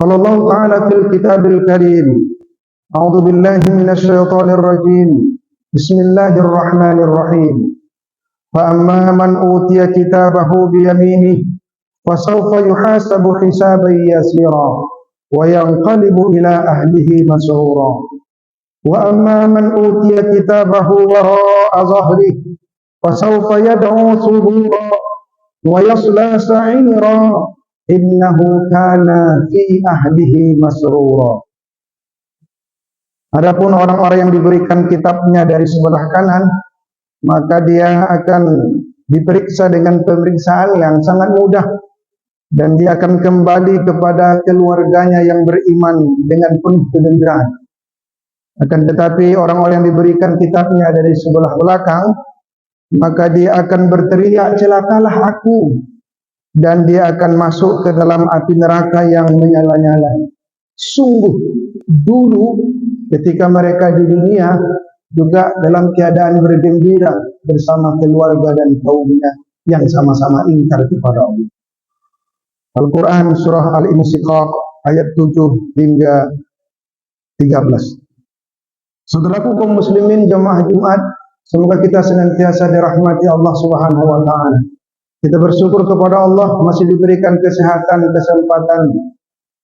قال الله تعالى في الكتاب الكريم: أعوذ بالله من الشيطان الرجيم. بسم الله الرحمن الرحيم. فأما من أوتي كتابه بيمينه فسوف يحاسب حسابا يسيرا وينقلب إلى أهله مسرورا وأما من أوتي كتابه وراء ظهره فسوف يدعو ثبورا ويصلى سعيرا إنه كان في أهله مسرورا. Adapun orang-orang yang diberikan kitabnya dari sebelah kanan, maka dia akan diperiksa dengan pemeriksaan yang sangat mudah, dan dia akan kembali kepada keluarganya yang beriman dengan penuh kegembiraan. Akan tetapi orang-orang yang diberikan kitabnya dari sebelah belakang, maka dia akan berteriak, celakalah aku, dan dia akan masuk ke dalam api neraka yang menyala-nyala. Sungguh dulu ketika mereka di dunia juga dalam keadaan bergembira bersama keluarga dan kaumnya yang sama-sama ingkar kepada Allah. Al-Quran surah Al-Insyiqaq ayat 7 hingga 13. Saudaraku kaum muslimin jemaah Jumat, semoga kita senantiasa dirahmati Allah Subhanahu wa taala. Kita bersyukur kepada Allah masih diberikan kesehatan, kesempatan,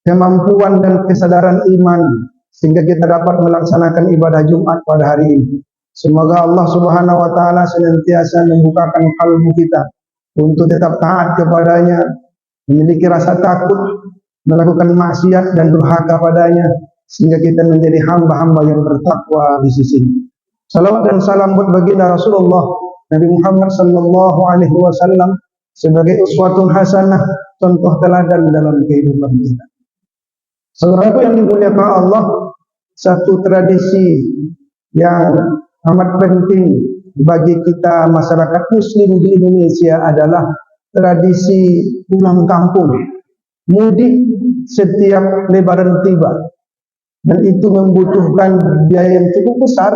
kemampuan dan kesadaran iman sehingga kita dapat melaksanakan ibadah Jumat pada hari ini. Semoga Allah Subhanahu wa taala senantiasa membukakan kalbu kita untuk tetap taat kepadanya, memiliki rasa takut, melakukan maksiat dan durhaka padanya, sehingga kita menjadi hamba-hamba yang bertakwa di sisinya. Salawat dan salam buat baginda Rasulullah Nabi Muhammad sallallahu alaihi wasallam sebagai uswatun hasanah, contoh teladan dalam kehidupan kita. Saudaraku yang dimuliakan Allah, satu tradisi yang amat penting bagi kita masyarakat muslim di Indonesia adalah tradisi pulang kampung, mudik setiap lebaran tiba. Dan itu membutuhkan biaya yang cukup besar,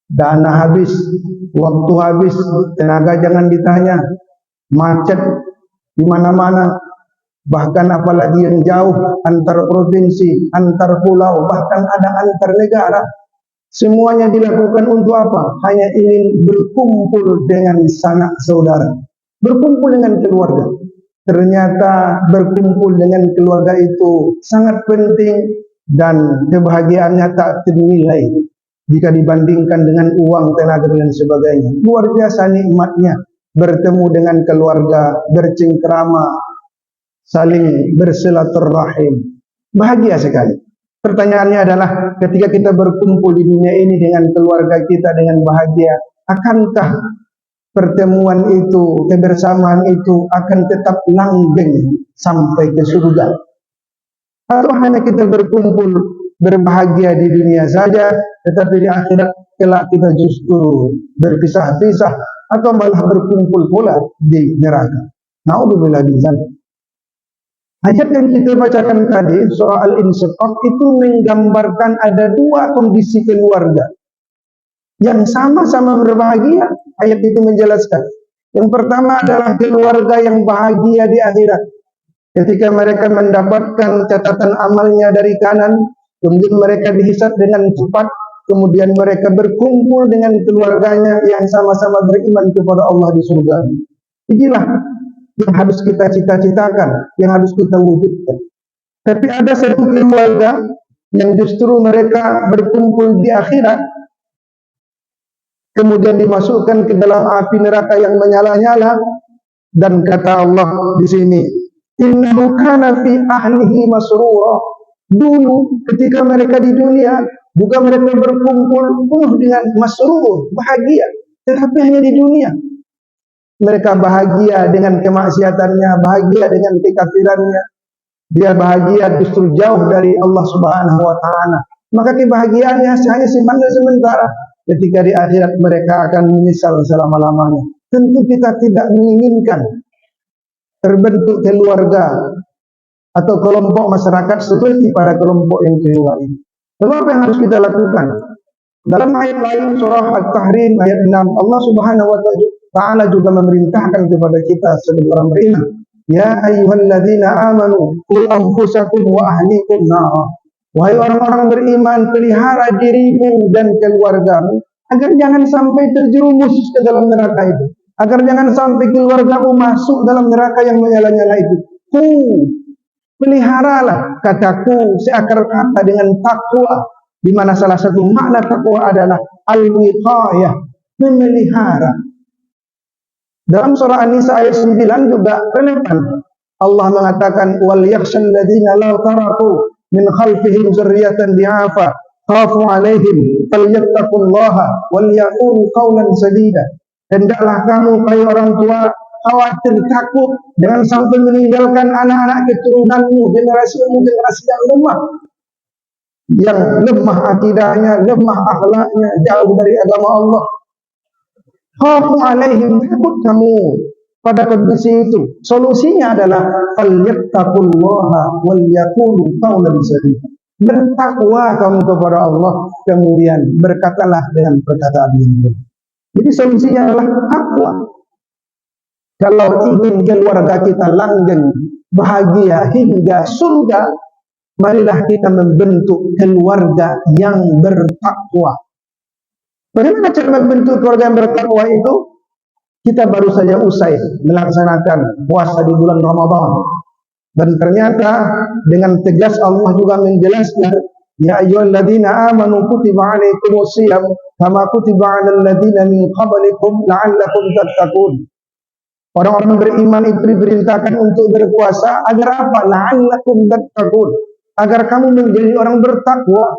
dana habis, waktu habis, tenaga jangan ditanya, macet di mana-mana, bahkan apalagi yang jauh antar provinsi, antar pulau, bahkan ada antar negara. Semuanya dilakukan untuk apa? Hanya ingin berkumpul dengan sanak saudara, berkumpul dengan keluarga. Ternyata berkumpul dengan keluarga itu sangat penting dan kebahagiaannya tak ternilai jika dibandingkan dengan uang, tenaga dan sebagainya. Luar biasa nikmatnya bertemu dengan keluarga, bercengkrama, saling bersilaturahim. Bahagia sekali. Pertanyaannya adalah, ketika kita berkumpul di dunia ini dengan keluarga kita dengan bahagia, akankah pertemuan itu, kebersamaan itu akan tetap langgeng sampai ke surga? Atau hanya kita berkumpul berbahagia di dunia saja, tetapi di akhirat kelak kita justru berpisah-pisah atau malah berkumpul pula di neraka. Na'udzubillah min dzalik. Ayat yang kita bacakan tadi, surah Al-Insyiqaq, itu menggambarkan ada dua kondisi keluarga yang sama-sama berbahagia. Ayat itu menjelaskan. Yang pertama adalah keluarga yang bahagia di akhirat. Ketika mereka mendapatkan catatan amalnya dari kanan, kemudian mereka dihisab dengan cepat, kemudian mereka berkumpul dengan keluarganya yang sama-sama beriman kepada Allah di surga. Inilah yang harus kita cita-citakan, yang harus kita wujudkan. Tapi ada satu keluarga yang justru mereka berkumpul di akhirat, kemudian dimasukkan ke dalam api neraka yang menyala-nyala, dan kata Allah di sini, innahu kana fi ahlihi masrura. Dulu ketika mereka di dunia juga mereka berkumpul penuh dengan masrur, bahagia, tetapi hanya di dunia. Mereka bahagia dengan kemaksiatannya, bahagia dengan kekafirannya. Dia bahagia justru jauh dari Allah Subhanahu wa taala. Maka kebahagiaannya hanya sementara. Ketika di akhirat mereka akan menyesal selama-lamanya. Tentu kita tidak menginginkan terbentuk keluarga atau kelompok masyarakat seperti pada kelompok yang kedua ini. Lalu apa yang harus kita lakukan? Dalam ayat lain surah At-Tahrim ayat 6, Allah Subhanahu wa taala juga memerintahkan kepada kita sebagai orang beriman Ya ayyuhalladzina amanu qul anfusakum wa ahlikum nar. Wahai orang-orang beriman, pelihara dirimu dan keluargamu agar jangan sampai terjerumus ke dalam neraka itu. Agar jangan sampai keluargamu masuk dalam neraka yang menyala-nyala itu. Peliharalah, kataku seakar kata dengan takwa, di mana salah satu makna takwa adalah al-wiqayah, memelihara. Dalam surah An-Nisa ayat 9 juga relevan. Allah mengatakan wal yakhshal ladzina law taraku min khalfihim dzurriyyatan di'afa khafu 'alaihim falyattaqullaha wal yaqulu qawlan sadida. Hendaklah kamu hai orang tua khawatir takut dengan sampai meninggalkan anak-anak keturunanmu, generasi yang lemah akidahnya, lemah akhlaknya, jauh dari agama Allah. Khafu alaihim, takut kamu pada kondisi itu. Solusinya adalah falyattaqullaha wal yaqulu qawlan sadida. Bertakwa kamu kepada Allah, kemudian berkatalah dengan perkataan yang benar. Jadi solusinya adalah takwa. Kalau ingin keluarga kita langgeng, bahagia hingga surga, marilah kita membentuk keluarga yang bertakwa. Bagaimana cara membentuk keluarga yang bertakwa itu? Kita baru saja usai melaksanakan puasa di bulan Ramadan. Dan ternyata dengan tegas Allah juga menjelaskan, ya ayyuhalladzina amanu kutiba alaikumusiyam kama kutiba 'alal ladzina min qablikum la'allakum tattaqun. Orang-orang beriman itu diperintahkan untuk berpuasa agar apa? La'allakum tattaqun, agar kamu menjadi orang bertakwa.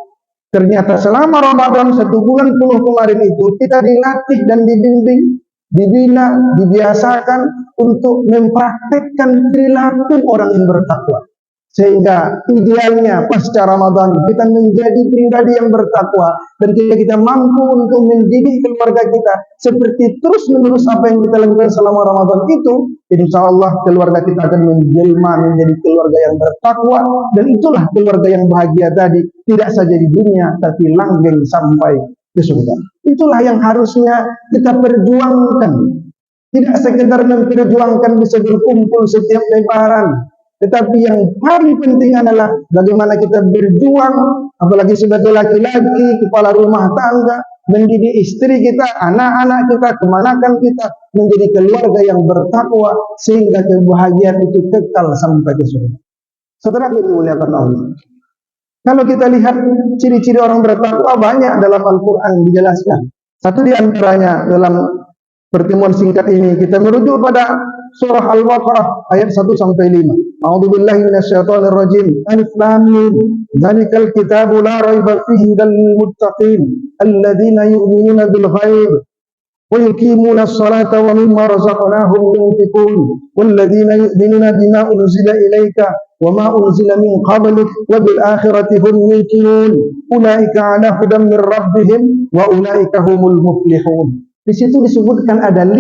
Ternyata selama Ramadan 1 bulan penuh kemarin itu kita dilatih dan dibimbing, dibina, dibiasakan untuk mempraktekkan perilaku orang yang bertakwa. Sehingga idealnya pasca Ramadan kita menjadi pribadi yang bertakwa, dan kita mampu untuk mendidik keluarga kita seperti terus menerus apa yang kita lakukan selama Ramadan itu, insya Allah keluarga kita akan menjelma menjadi keluarga yang bertakwa, dan itulah keluarga yang bahagia tadi, tidak saja di dunia tapi langgeng sampai ke surga. Itulah yang harusnya kita perjuangkan, tidak sekedar memperjuangkan bisa berkumpul setiap lebaran. Tetapi yang paling penting adalah bagaimana kita berjuang, apalagi sebagai laki-laki, kepala rumah tangga, mendidik istri kita, anak-anak kita, kemanakan kita, menjadi keluarga yang bertakwa, sehingga kebahagiaan itu kekal sampai ke surga. Saudara dimuliakan Allah. Kalau kita lihat ciri-ciri orang bertakwa banyak dalam Al-Quran dijelaskan. Satu di antaranya dalam pertemuan singkat ini kita merujuk pada surah Al-Baqarah ayat 1 sampai 5. A'udzubillahi minasyaitonir rajim. Alif lam mim. Dzalikal kitabu la raiba fihi hudal lil muttaqin alladzina yu'minuna bil ghaib wa yuqimuna as-salata wa mimma razaqnahum yunfiqun walladzina yu'minuna bima unzila ilaika wa ma unzila min qablik wa bil akhirati hum yuqinun ulaika 'ala hudan min rabbihim wa ulaika humul muflihun. Di situ disebutkan ada 5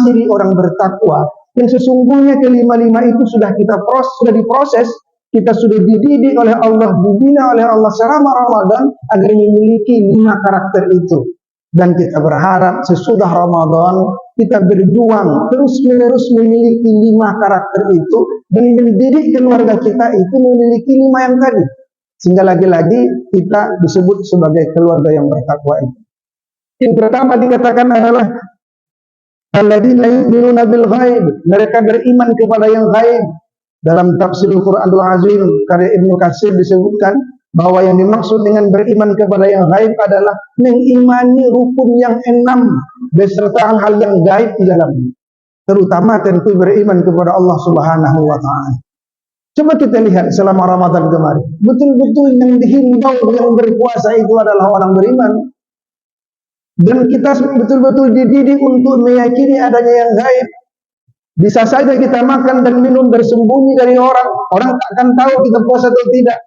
ciri orang bertakwa yang sesungguhnya kelima-lima itu sudah diproses, kita sudah dididik oleh Allah, dibina oleh Allah selama Ramadan agar memiliki 5 karakter itu. Dan kita berharap sesudah Ramadan kita berjuang terus-menerus memiliki 5 karakter itu dan mendidik keluarga kita itu memiliki 5 yang tadi. Sehingga lagi-lagi kita disebut sebagai keluarga yang bertakwa itu. Yang pertama dikatakan adalah alladzina yu'minuna bil ghaib, mereka beriman kepada yang gaib. Dalam tafsir Al-Qur'anul Azim karya Ibnu Katsir disebutkan bahwa yang dimaksud dengan beriman kepada yang gaib adalah mengimani rukun yang 6 beserta hal-hal yang gaib di dalamnya. Terutama tentu beriman kepada Allah Subhanahu wa taala. Coba kita lihat selama Ramadan kemarin, betul-betul yang dihimbau yang berpuasa itu adalah orang beriman. Dan kita betul-betul dididik untuk meyakini adanya yang gaib. Bisa saja kita makan dan minum bersembunyi dari orang. Orang tak akan tahu kita puasa atau tidak.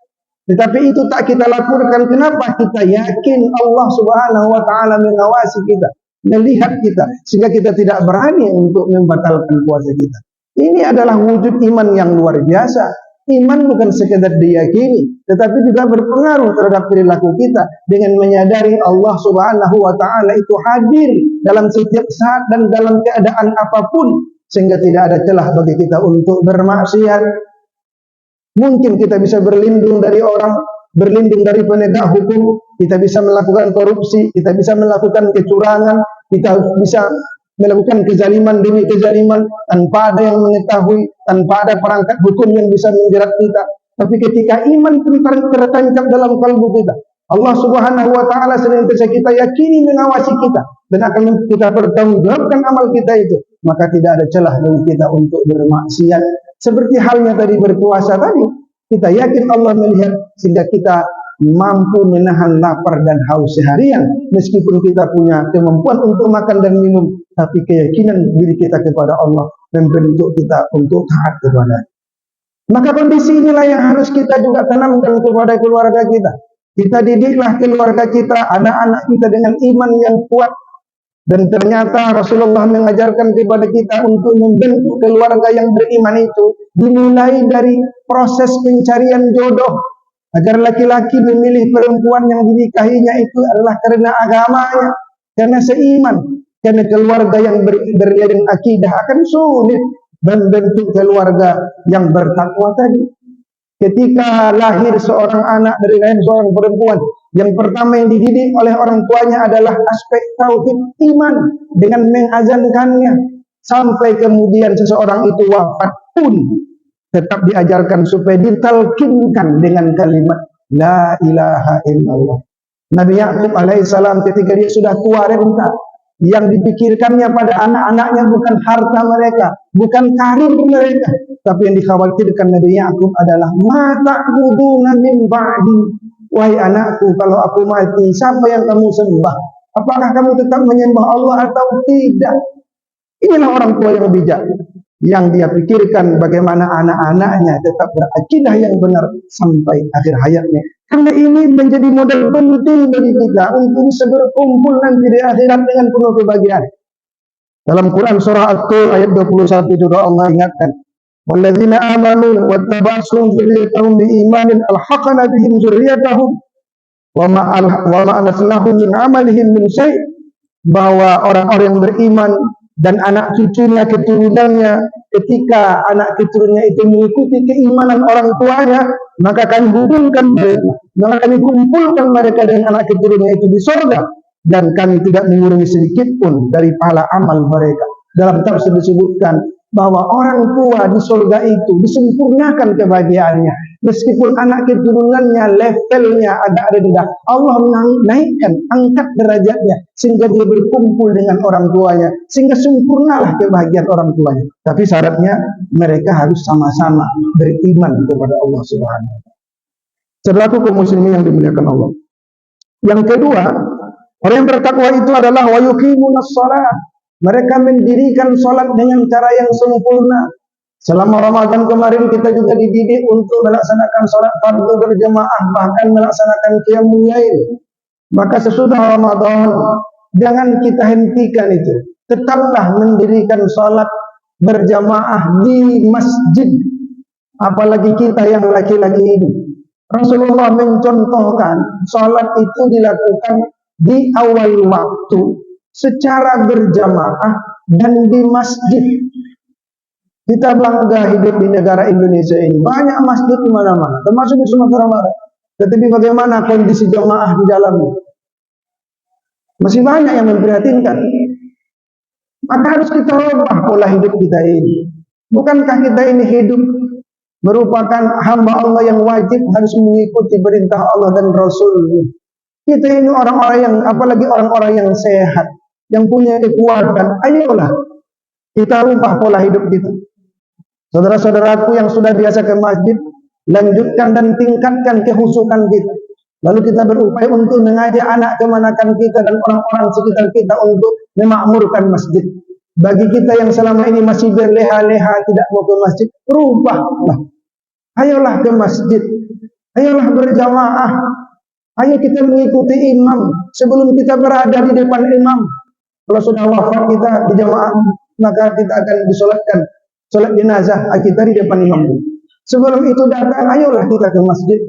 Tetapi itu tak kita lakukan. Kenapa? Kita yakin Allah Subhanahu wa taala mengawasi kita, melihat kita, sehingga kita tidak berani untuk membatalkan puasa kita. Ini adalah wujud iman yang luar biasa. Iman bukan sekedar diyakini, tetapi juga berpengaruh terhadap perilaku kita dengan menyadari Allah Subhanahu wa taala itu hadir dalam setiap saat dan dalam keadaan apapun, sehingga tidak ada celah bagi kita untuk bermaksiat. Mungkin kita bisa berlindung dari orang, berlindung dari penegak hukum, kita bisa melakukan korupsi, kita bisa melakukan kecurangan, kita bisa melakukan kezaliman demi kezaliman tanpa ada yang mengetahui, tanpa ada perangkat hukum yang bisa menjerat kita. Tapi ketika iman tertancap dalam kalbu kita, Allah Subhanahu wa taala senantiasa kita yakini mengawasi kita dan akan kita pertanggungjawabkan amal kita itu, maka tidak ada celah bagi kita untuk bermaksiat. Seperti halnya tadi berpuasa tadi, kita yakin Allah melihat sehingga kita mampu menahan lapar dan haus seharian, meskipun kita punya kemampuan untuk makan dan minum, tapi keyakinan diri kita kepada Allah membentuk kita untuk taat kepada. Maka kondisi inilah yang harus kita juga tanamkan kepada keluarga kita. Kita didiklah keluarga kita, anak-anak kita dengan iman yang kuat. Dan ternyata Rasulullah mengajarkan kepada kita untuk membentuk keluarga yang beriman itu dimulai dari proses pencarian jodoh. Agar laki-laki memilih perempuan yang dinikahinya itu adalah karena agamanya, karena seiman, karena keluarga yang beriring akidah akan sulit membentuk keluarga yang bertakwa tadi. Ketika lahir seorang anak dari rahim seorang perempuan, yang pertama yang dididik oleh orang tuanya adalah aspek tauhid iman dengan mengazankannya. Sampai kemudian seseorang itu wafat pun tetap diajarkan supaya ditalkinkan dengan kalimat La ilaha illallah. Nabi Yakub alaihissalam ketika dia sudah tua renta, yang dipikirkannya pada anak-anaknya bukan harta mereka, bukan karir mereka, tapi yang dikhawatirkan Nabi Yakub adalah mata buduna min ba'di. Wahai anakku, kalau aku mati, siapa yang kamu sembah? Apakah kamu tetap menyembah Allah atau tidak? Inilah orang tua yang bijak, yang dia pikirkan bagaimana anak-anaknya tetap berakidah yang benar sampai akhir hayatnya. Karena ini menjadi modal penting bagi kita untuk bisa berkumpul nanti di akhirat dengan penuh kebahagiaan. Dalam Quran surah At-Tur ayat 21 juga Allah ingatkan, walladzina amanu wattaba'asuhum dzurriyyatuhum biimanin alhaqna bihim dzurriyyatahum wa ma alatnahum min amalihim min syai', bahwa orang-orang yang beriman dan anak cucunya, keturunannya, ketika anak keturunannya itu mengikuti keimanan orang tuanya, maka kami hubungkan mereka, maka kami kumpulkan mereka dengan anak keturunannya itu di surga, dan kami tidak mengurangi sedikit pun dari pahala amal mereka. Dalam tafsir disebutkan bahwa orang tua di surga itu disempurnakan kebahagiaannya, meskipun anak keturunannya levelnya agak rendah, Allah menaikkan, angkat derajatnya sehingga dia berkumpul dengan orang tuanya, sehingga sempurnalah kebahagiaan orang tuanya. Tapi syaratnya mereka harus sama-sama beriman kepada Allah Subhanahu wa taala. Saudaraku kaum muslimin yang dimuliakan Allah. Yang kedua, orang yang bertakwa itu adalah wa yuqimunas shalah. Mereka mendirikan sholat dengan cara yang sempurna. Selama Ramadan kemarin kita juga dididik untuk melaksanakan sholat fardu berjamaah, bahkan melaksanakan qiyamul lail. Maka sesudah Ramadan jangan kita hentikan itu. Tetaplah mendirikan sholat berjamaah di masjid. Apalagi kita yang laki-laki ini. Rasulullah mencontohkan sholat itu dilakukan di awal waktu, secara berjamaah dan di masjid. Kita bangga hidup di negara Indonesia ini. Banyak masjid di mana-mana, termasuk di Sumatera Barat. Tetapi bagaimana kondisi jamaah di dalamnya? Masih banyak yang memprihatinkan. Maka harus kita rubah pola hidup kita ini. Bukankah kita ini hidup merupakan hamba Allah yang wajib harus mengikuti perintah Allah dan Rasul? Kita ini orang-orang yang, apalagi orang-orang yang sehat, yang punya kekuatan, ayolah kita rubah pola hidup kita. Saudara-saudaraku yang sudah biasa ke masjid, lanjutkan dan tingkatkan kehusukan kita. Lalu kita berupaya untuk mengajak anak kemanakan kita dan orang-orang sekitar kita untuk memakmurkan masjid. Bagi kita yang selama ini masih berleha-leha tidak mau ke masjid, rubahlah. Ayolah ke masjid, ayolah berjamaah. Ayo kita mengikuti imam sebelum kita berada di depan imam. Kalau sudah wafat kita di jamaah, maka kita akan disolatkan solat jenazah kita di depan imam. Sebelum itu datang, ayolah kita ke masjid.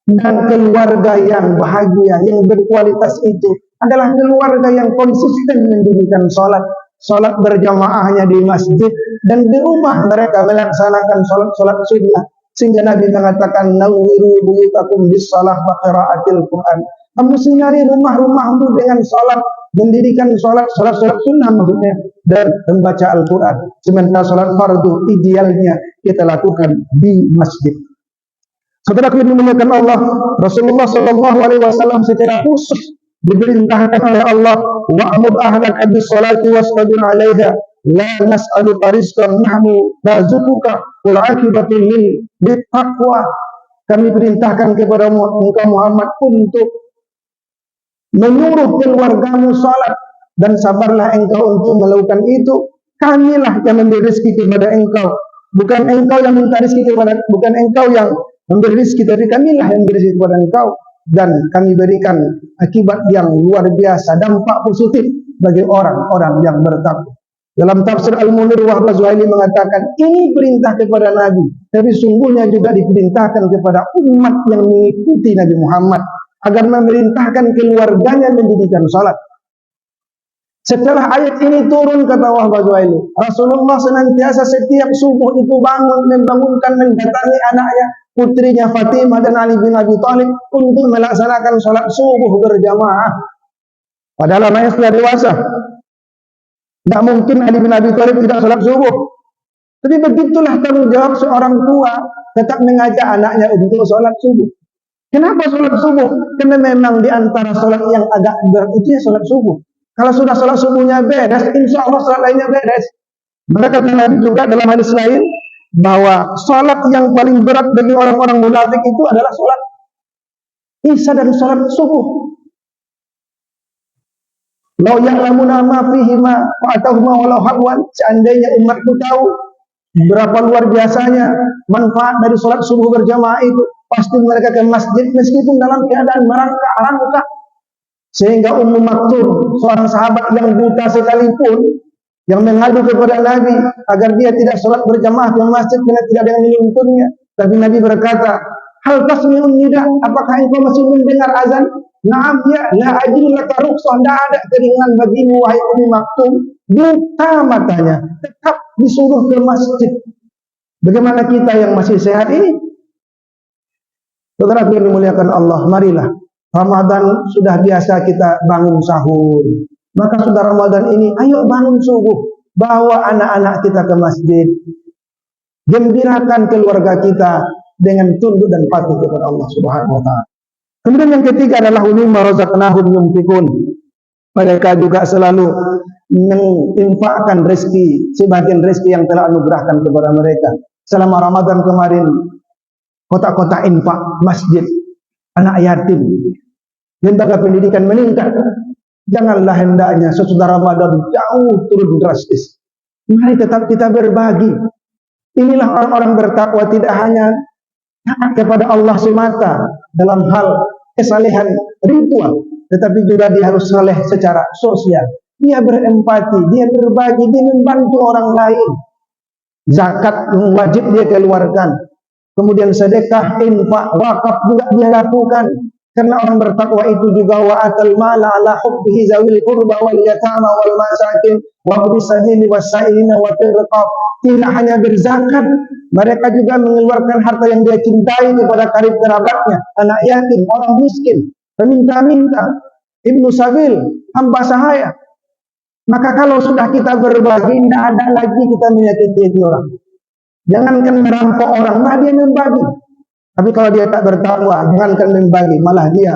Dan keluarga yang bahagia, yang berkualitas itu adalah keluarga yang konsisten mendirikan solat. sholat berjamaahnya di masjid, dan di rumah mereka melaksanakan sholat sunnah. Sehingga Nabi mengatakan, nawwiru buyutakum bis shalah wa qiraatil Quran. Kamu sinari rumah-rumahmu dengan sholat, mendirikan sholat sunnah maksudnya, dan membaca Al-Quran. Sementara sholat fardu idealnya kita lakukan di masjid. Saudara yang dimuliakan Allah, Rasulullah Shallallahu Alaihi Wasallam secara khusus diperintahkan oleh Allah, wa'mur ahlaka bis salati wastabir 'alaiha la nas'aluka rizqan nahnu narzuquka wal 'aqibatu lil taqwa. Kami perintahkan kepada engkau Muhammad untuk menyuruh keluargamu salat, dan sabarlah engkau untuk melakukan itu. Kamilah yang memberi rezeki kepada engkau, bukan engkau yang minta rezeki kepada, bukan engkau yang memberi rezeki, tapi kamilah yang memberi rezeki kepada engkau, dan kami berikan akibat yang luar biasa, dampak positif bagi orang-orang yang bertakwa. Dalam tafsir Al-Munir, Wahbah Zuhaili mengatakan ini perintah kepada Nabi, tapi sungguhnya juga diperintahkan kepada umat yang mengikuti Nabi Muhammad agar memerintahkan keluarganya mendirikan salat. Setelah ayat ini turun, kata Wahbah Zuhaili, Rasulullah senantiasa setiap subuh itu membangunkan, mendatangi anaknya, putrinya Fatimah dan Ali bin Abi Thalib untuk melaksanakan sholat subuh berjamaah. Padahal anaknya sudah dewasa, tidak mungkin Ali bin Abi Thalib tidak sholat subuh. Tapi begitulah tanggung jawab seorang tua, tetap mengajak anaknya untuk sholat subuh. Kenapa sholat subuh? Karena memang di antara sholat yang agak berat itu ya sholat subuh. Kalau sudah sholat subuhnya beres, insya Allah sholat lainnya beres. Mereka Nabi juga dalam hadis lain bahwa sholat yang paling berat bagi orang-orang munafik itu adalah sholat isya dan sholat subuh. Lau ya'lamuna ma fihima fa'atahuma walau habwan. Seandainya umatku tahu berapa luar biasanya manfaat dari sholat subuh berjamaah itu, pasti mereka ke masjid meskipun dalam keadaan merangkak-rangkak. Sehingga Ummu Maktum, seorang sahabat yang buta sekalipun, yang mengadu kepada Nabi agar dia tidak sholat berjamaah di masjid karena tidak ada yang menuntunnya. Tapi Nabi berkata, hal tasmi'un nida, apakah engkau masih mendengar azan? Naam ya, la ajidu laka rukhsah, tidak ada keringanan bagimu wahai Ummu Maktum. Buta matanya, tetap disuruh ke masjid. Bagaimana kita yang masih sehat ini? Saudara yang dimuliakan Allah, marilah Ramadan sudah biasa kita bangun sahur. Maka sudah Ramadan ini, ayo bangun subuh, bawa anak-anak kita ke masjid, gembirakan keluarga kita dengan tunduk dan patuh kepada Allah Subhanahu wa Ta'ala. Kemudian yang ketiga adalah mimma razaqnahum yunfiqun. Mereka juga selalu menginfakkan rezeki, sebagian rezeki yang telah anugerahkan kepada mereka. Selama Ramadan kemarin, kota-kota infak, masjid, anak yatim, lembaga pendidikan meningkat. Janganlah hendaknya sesudah Ramadan jauh turun drastis. Mari tetap kita berbagi. Inilah orang-orang bertakwa, tidak hanya taat kepada Allah semata dalam hal kesalehan ritual, tetapi juga dia harus saleh secara sosial. Dia berempati, dia berbagi, dia membantu orang lain. Zakat wajib dia keluarkan. Kemudian sedekah, infak, wakaf juga dia lakukan. Karena orang bertakwa itu juga wa atal mala ala hubbihi zawil qurba wal yatama wal masakin wa ibnis sabili wasailina wa tirqab. Tidak hanya berzakat, mereka juga mengeluarkan harta yang dia cintai kepada karib kerabatnya, anak yatim, orang miskin, peminta-minta, ibnu sabil, hamba sahaya. Maka kalau sudah kita berbagi, tidak ada lagi kita menyakiti orang. Jangankan merampok orang, malah dia membagi. Tapi kalau dia tak bertakwa, jangankan membagi, malah dia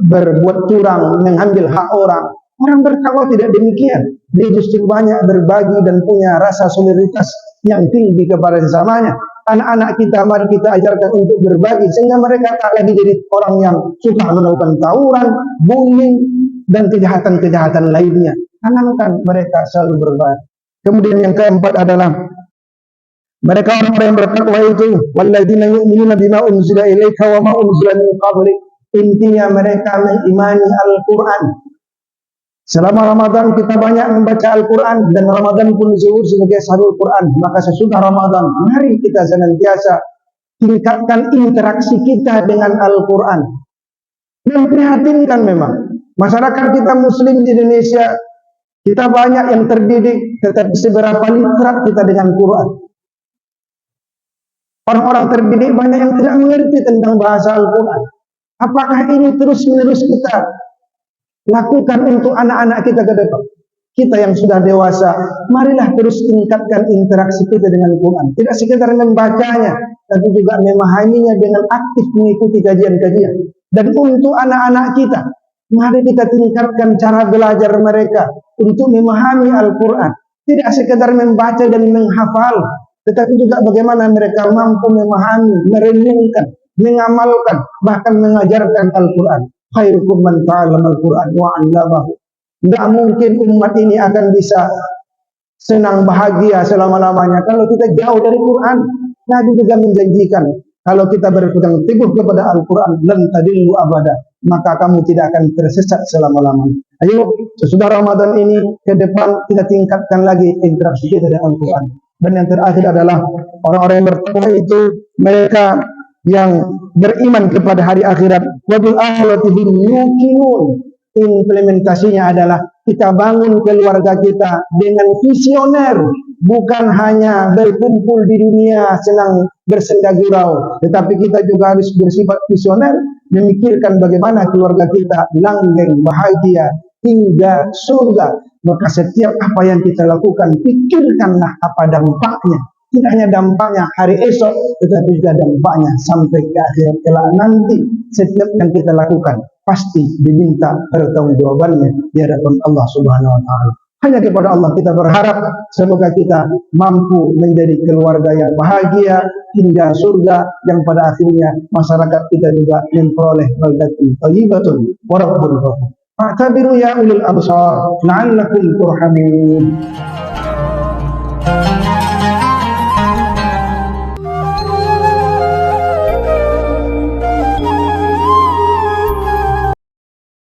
berbuat curang, mengambil hak orang. Orang bertakwa tidak demikian. Dia justru banyak berbagi dan punya rasa solidaritas yang tinggi kepada sesamanya. Anak-anak kita, mari kita ajarkan untuk berbagi, sehingga mereka tak lagi jadi orang yang suka melakukan tawuran, bullying, dan kejahatan-kejahatan lainnya. Tanamkan mereka selalu berbagi. Kemudian yang keempat adalah mereka orang-orang yang bertakwa itu, walladzina yu'minuna bima unzila ilaika wa ma unzila min qablik. Intinya mereka mengimani Al-Quran. Selama Ramadan kita banyak membaca Al-Quran, dan Ramadan pun disebut sebagai syahrul Quran. Maka sesudah Ramadan, mari kita senantiasa tingkatkan interaksi kita dengan Al-Quran. Dan prihatinkan memang masyarakat kita Muslim di Indonesia Kita banyak yang terdidik, tetapi seberapa literat kita dengan Quran? Orang-orang terdidik banyak yang tidak mengerti tentang bahasa Al-Quran. Apakah ini terus-menerus kita lakukan untuk anak-anak kita ke depan? Kita yang sudah dewasa, marilah terus tingkatkan interaksi kita dengan Quran. Tidak sekedar membacanya, tapi juga memahaminya dengan aktif mengikuti kajian-kajian. Dan untuk anak-anak kita, mari kita tingkatkan cara belajar mereka untuk memahami Al-Quran. Tidak sekedar membaca dan menghafal, tetapi juga bagaimana mereka mampu memahami, merenungkan, mengamalkan, bahkan mengajarkan Al-Quran. Khairukum man ta'allama Al-Quran wa 'allamahu. Tidak mungkin umat ini akan bisa senang bahagia selama-lamanya kalau kita jauh dari Quran. Nabi juga menjanjikan, kalau kita berpegang teguh kepada Al-Quran, lan tadillu abada, maka kamu tidak akan tersesat selama-lamanya. Ayo, sesudah Ramadan ini ke depan kita tingkatkan lagi interaksi kita dengan Al-Quran. Dan yang terakhir adalah orang-orang yang bertakwa itu mereka yang beriman kepada hari akhirat. Wa bil akhirati hum yuqinun. Implementasinya adalah kita bangun keluarga kita dengan visioner, bukan hanya berkumpul di dunia senang bersenda gurau, tetapi kita juga harus bersifat visioner, memikirkan bagaimana keluarga kita langgeng bahagia hingga surga. Maka setiap apa yang kita lakukan, pikirkanlah apa dampaknya. Tidak hanya dampaknya hari esok, tetapi juga dampaknya sampai ke akhirat kelak nanti. Setiap yang kita lakukan pasti diminta pertanggungjawabannya di hadapan Allah Subhanahu wa taala. Hanya kepada Allah kita berharap, semoga kita mampu menjadi keluarga yang bahagia hingga surga, yang pada akhirnya masyarakat kita juga memperoleh baldatun thayyibatun wa rabbun ghafur. Fa'tabiru ya ulil absar la'allakum turhamun.